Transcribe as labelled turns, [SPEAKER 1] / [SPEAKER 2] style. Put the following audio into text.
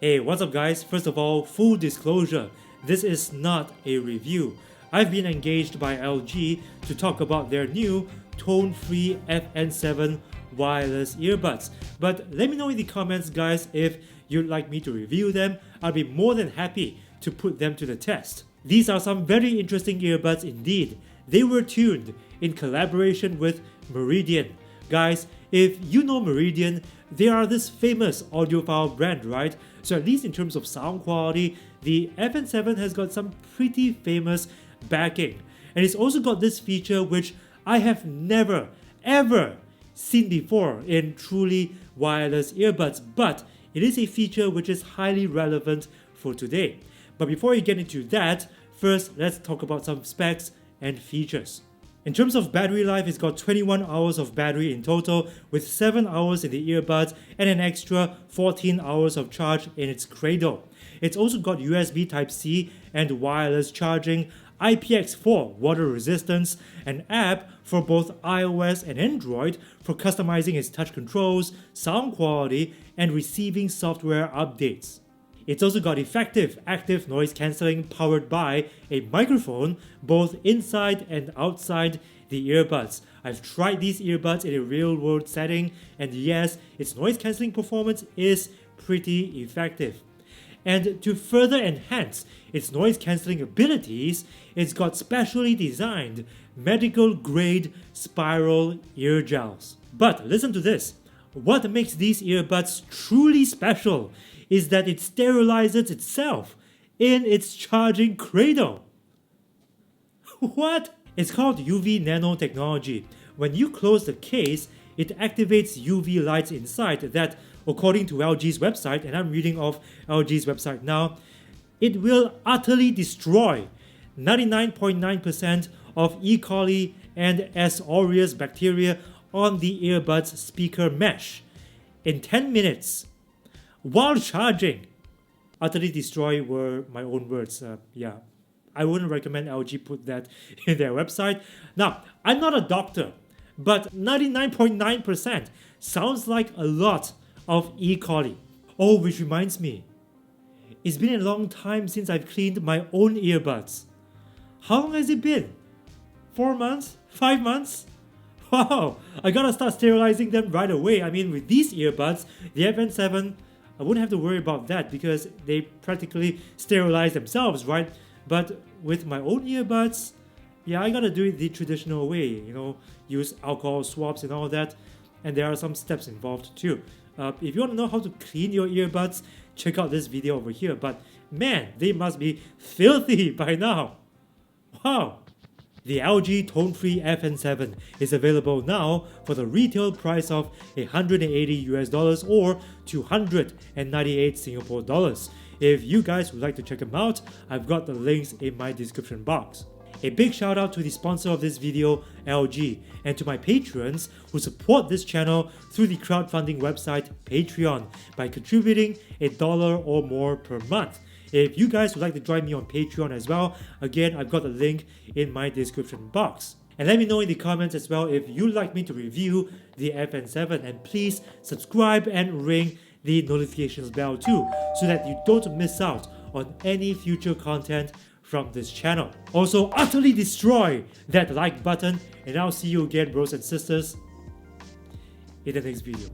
[SPEAKER 1] Hey, what's up guys? First of all, full disclosure, this is not a review. I've been engaged by LG to talk about their new tone-free FN7 wireless earbuds. But let me know in the comments guys if you'd like me to review them. I'll be more than happy to put them to the test. These are some very interesting earbuds indeed. They were tuned in collaboration with Meridian. Guys, if you know Meridian, they are this famous audiophile brand, right? So at least in terms of sound quality, the FN7 has got some pretty famous backing. And it's also got this feature which I have never ever seen before in truly wireless earbuds, but it is a feature which is highly relevant for today. But before we get into that, first let's talk about some specs and features. In terms of battery life, it's got 21 hours of battery in total, with 7 hours in the earbuds and an extra 14 hours of charge in its cradle. It's also got USB Type-C and wireless charging, IPX4 water resistance, an app for both iOS and Android for customizing its touch controls, sound quality, and receiving software updates. It's also got effective active noise cancelling powered by a microphone both inside and outside the earbuds. I've tried these earbuds in a real world setting, and yes, its noise cancelling performance is pretty effective. And to further enhance its noise cancelling abilities, it's got specially designed medical grade spiral ear gels. But listen to this, what makes these earbuds truly special is that it sterilizes itself in its charging cradle. What? It's called UV nanotechnology. When you close the case, it activates UV lights inside that, according to LG's website, and I'm reading off LG's website now, it will utterly destroy 99.9% of E. coli and S. aureus bacteria on the earbud's speaker mesh in 10 minutes. While charging. Utterly destroy were my own words. I wouldn't recommend LG put that in their website. Now, I'm not a doctor, but 99.9% sounds like a lot of E. coli. Oh, which reminds me, it's been a long time since I've cleaned my own earbuds. How long has it been? 4 months? 5 months? Wow, I gotta start sterilizing them right away. I mean, with these earbuds, the FN7, I wouldn't have to worry about that because they practically sterilize themselves, right? But with my own earbuds, yeah, I gotta do it the traditional way, use alcohol swabs and all that. And there are some steps involved too. If you want to know how to clean your earbuds, check out this video over here. But man, they must be filthy by now. Wow. The LG tone-free FN7 is available now for the retail price of $180 or 298 Singapore dollars. If you guys would like to check them out, I've got the links in my description box. A big shout out to the sponsor of this video, LG, and to my patrons who support this channel through the crowdfunding website Patreon by contributing $1 or more per month. If you guys would like to join me on Patreon as well, again, I've got the link in my description box. And let me know in the comments as well if you'd like me to review the FN7, and please subscribe and ring the notifications bell too, so that you don't miss out on any future content from this channel. Also, utterly destroy that like button, and I'll see you again, bros and sisters, in the next video.